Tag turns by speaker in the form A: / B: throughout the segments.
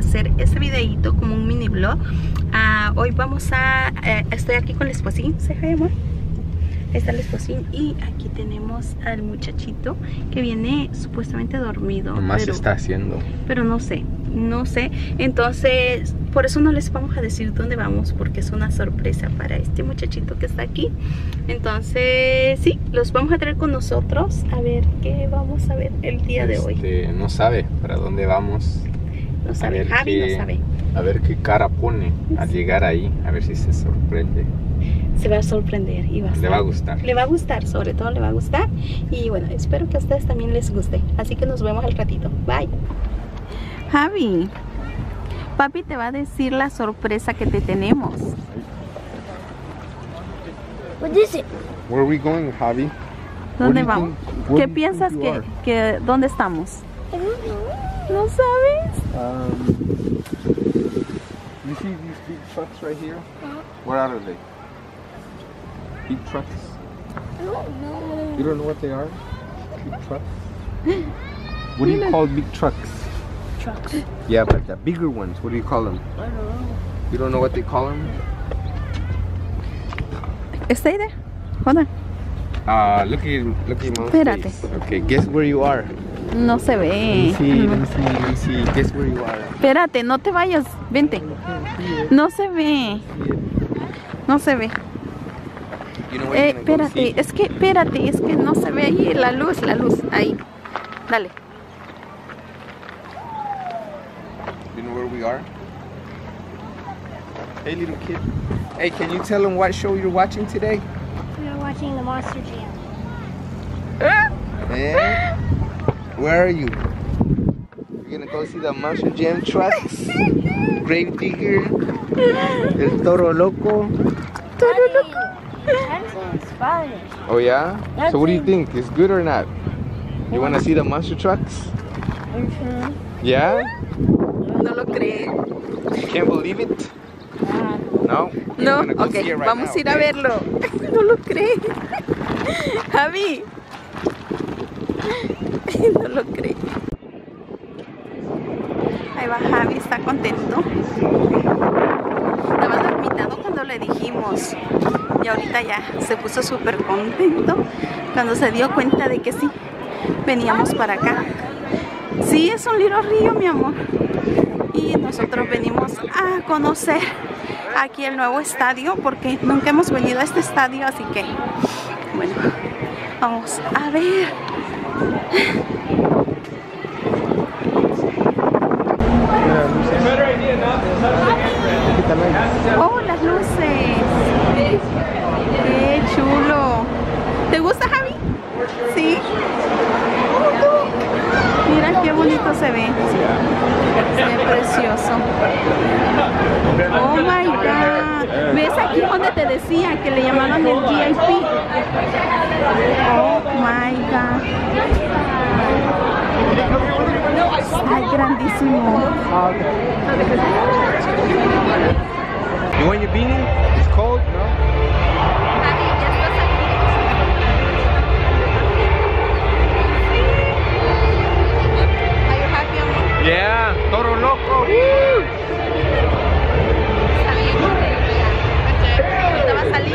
A: hacer este videito como un mini vlog. Hoy vamos a... estoy aquí con el esposín. ¿Se ve, amor? Ahí está el esposín. Y aquí tenemos al muchachito que viene supuestamente dormido.
B: Nomás está haciendo.
A: Pero no sé. Entonces, por eso no les vamos a decir dónde vamos, porque es una sorpresa para este muchachito que está aquí. Entonces, sí, los vamos a traer con nosotros a ver qué vamos a ver el día de hoy.
B: No sabe para dónde vamos.
A: No sabe, Javi no sabe.
B: A ver qué cara pone al llegar ahí, a ver si se sorprende.
A: Se va a sorprender y
B: le va a gustar.
A: Le va a gustar, sobre todo le va a gustar. Y bueno, espero que a ustedes también les guste. Así que nos vemos al ratito. Bye. Javi, papi te va a decir la sorpresa que te tenemos.
C: What is it?
B: Where are we going, Javi?
A: ¿Dónde vamos? ¿Qué piensas que dónde estamos?
C: I don't know.
A: ¿No sabes?
B: You see these big trucks right here? What are they? Big trucks?
C: I don't know.
B: You don't know what they are? Big trucks? What do you call big trucks?
C: Trucks.
B: Yeah, but the bigger ones, what do you call them?
C: I don't know.
B: You don't know what they call them?
A: Stay there. Hold on.
B: Look at mom's
A: Espérate.
B: face. Okay, guess where you are.
A: No se ve.
B: Let me see. Guess where you are.
A: Espérate, no te vayas. Vente. No se ve. No se ve.
B: You know where you're gonna go to see?
A: Espérate, es que no se ve ahí la luz, ahí. Dale.
B: You know where we are? Hey, little kid. Hey, can you tell them what show you're watching today?
C: We are watching the Monster Jam.
B: Yeah. Where are you? You're gonna go see the Monster Jam trucks? Grave Digger? El Toro Loco?
C: That's in Spanish.
B: Oh yeah?
C: That's
B: So what do you
C: in-
B: think? Is good or not? You wanna see the monster trucks? Yeah?
A: No lo cree.
B: You can't believe it? No? You're
A: No,
B: gonna go
A: ok,
B: see it right
A: vamos
B: now,
A: a ir a
B: okay?
A: verlo. No lo cree. Javi. No lo cree. Ahí va Javi, está contento. Estaba dormitado cuando le dijimos. Y ahorita ya se puso súper contento cuando se dio cuenta de que sí, veníamos para acá. Sí, es un Little Río, mi amor. Y nosotros venimos a conocer aquí el nuevo estadio porque nunca hemos venido a este estadio, así que bueno, vamos a ver. Oh, las luces. Qué chulo. ¿Te gusta, Javi? Sí. Mira qué bonito se ve. Se ve precioso. Oh my God. ¿Ves aquí donde te decía que le llamaban el VIP? Oh my God. Ay, grandísimo.
B: You want your beanie? It's cold, no?
A: Javi, ya estás aquí. Are you happy, amor?
B: Yeah, Toro Loco.
A: Está bien contento ya. Ahorita va a salir.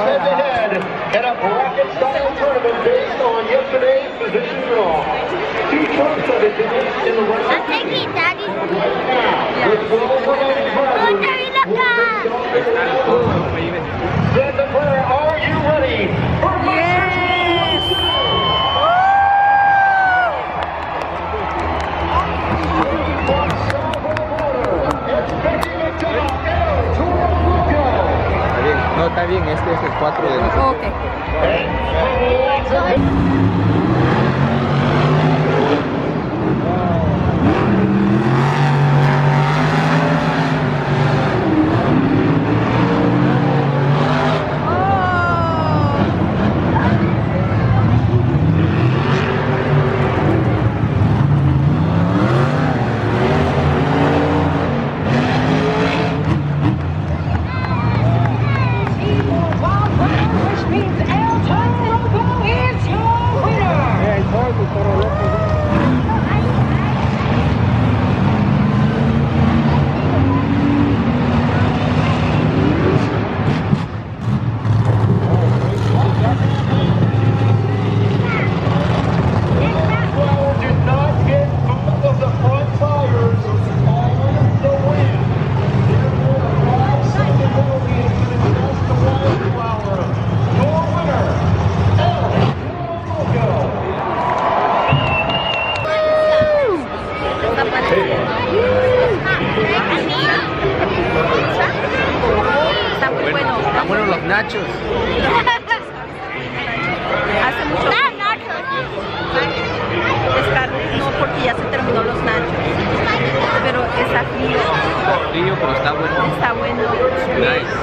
D: head-to-head in a bracket-style tournament based on yesterday's position draw. Two trucks are in the round.
E: I'm taking Daddy.
D: With Will Williams
E: Oh, there you go.
D: Santa Clara, are you ready?
A: Yes.
B: Está bien. No, está bien, este es el 4 de nosotros.
A: Ok.
D: Did not get both of the front tires on the win. Therefore, the 5-second penalty is going to test the Wildflower. Your winner, El Loco.
A: Está muy bueno.
B: Están buenos los nachos.
A: Hace mucho no, porque ya se terminó los nachos. Pero está frío.
B: Frío, pero está bueno.
A: Está bueno.
B: Nice.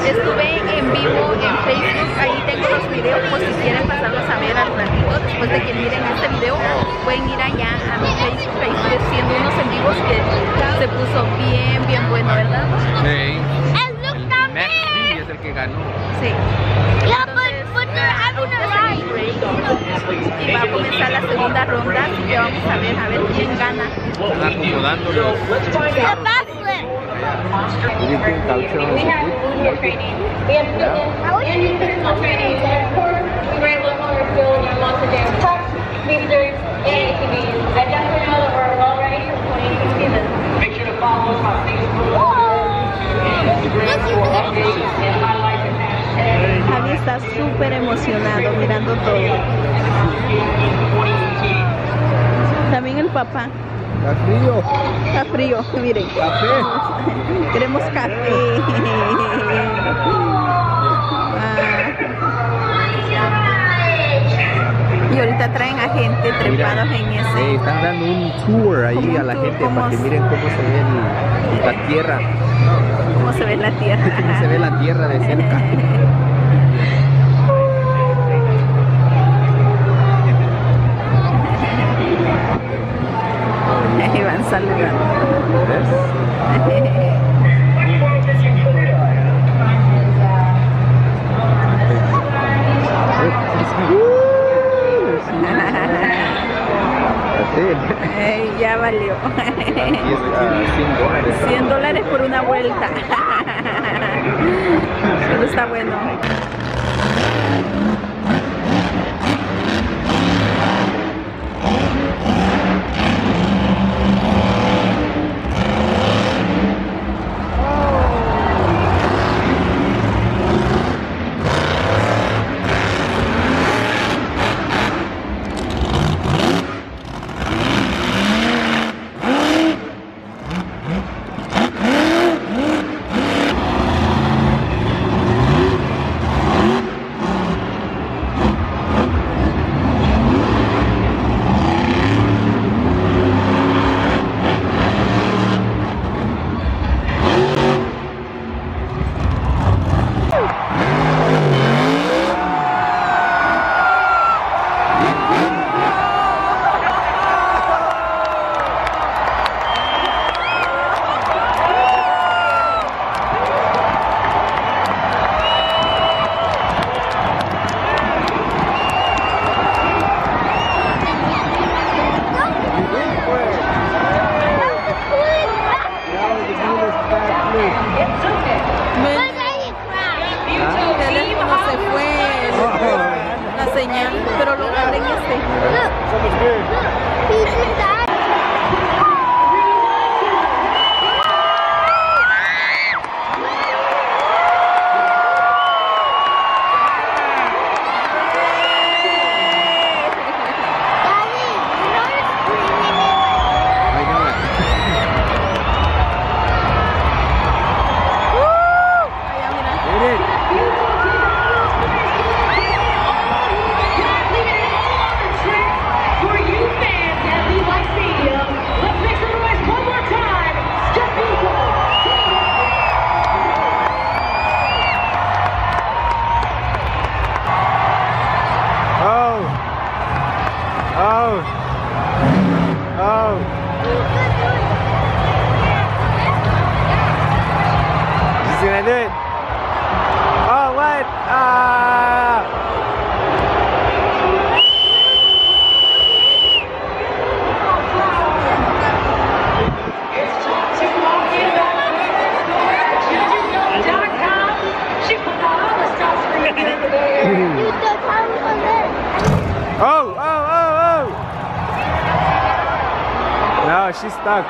A: Estuve en vivo en Facebook, ahí tengo los videos por si quieren pasarlos a ver al ratito. Después de que miren este video, pueden ir allá a mi Facebook, ahí estoy haciendo unos en vivos que se puso bien bueno, ¿verdad?
B: Sí.
E: And look down
B: Max
E: there.
B: B es el que ganó.
A: Sí.
E: Yeah, but they're having a ride.
A: Y va a comenzar la segunda ronda, así que vamos a ver quién gana.
B: Están acomodándolos.
E: A backflip.
B: Do you think Caucho is good?
F: Training. We have fitness and nutritional training. So of course, we were able to color field and lots of different trucks, boosters, and ATVs. I definitely know that we're well ready for 2018 season. Make sure to follow us on Facebook, and Instagram for updates and highlights and hashtags.
A: Javi está súper emocionado mirando todo. También el papá.
B: Está frío.
A: Está frío, miren.
B: Café.
A: Queremos café. Y ahorita traen a gente trepados en ese.
B: Están dando un tour ahí
A: Como
B: a la
A: un tour,
B: gente
A: como
B: para que miren cómo se ve la tierra.
A: ¿Cómo se ve la tierra?
B: Cómo se ve la tierra de cerca.
A: Ahí van saludando.
B: ¿Ves?
A: Ya valió.
B: Aquí está $100.
A: $100 por una vuelta. Pero está bueno. El teléfono se fue la señal, pero lo grabé en este.
F: For you fans at Levi Stadium, let's make some noise one more time. Stephenko.
G: Oh. Oh. Oh. She's gonna do it. Oh, what?
F: It's time to log in on JudgesZone.com. She put out all the stuff for you today.
G: Oh, oh, oh, oh. No, she's stuck.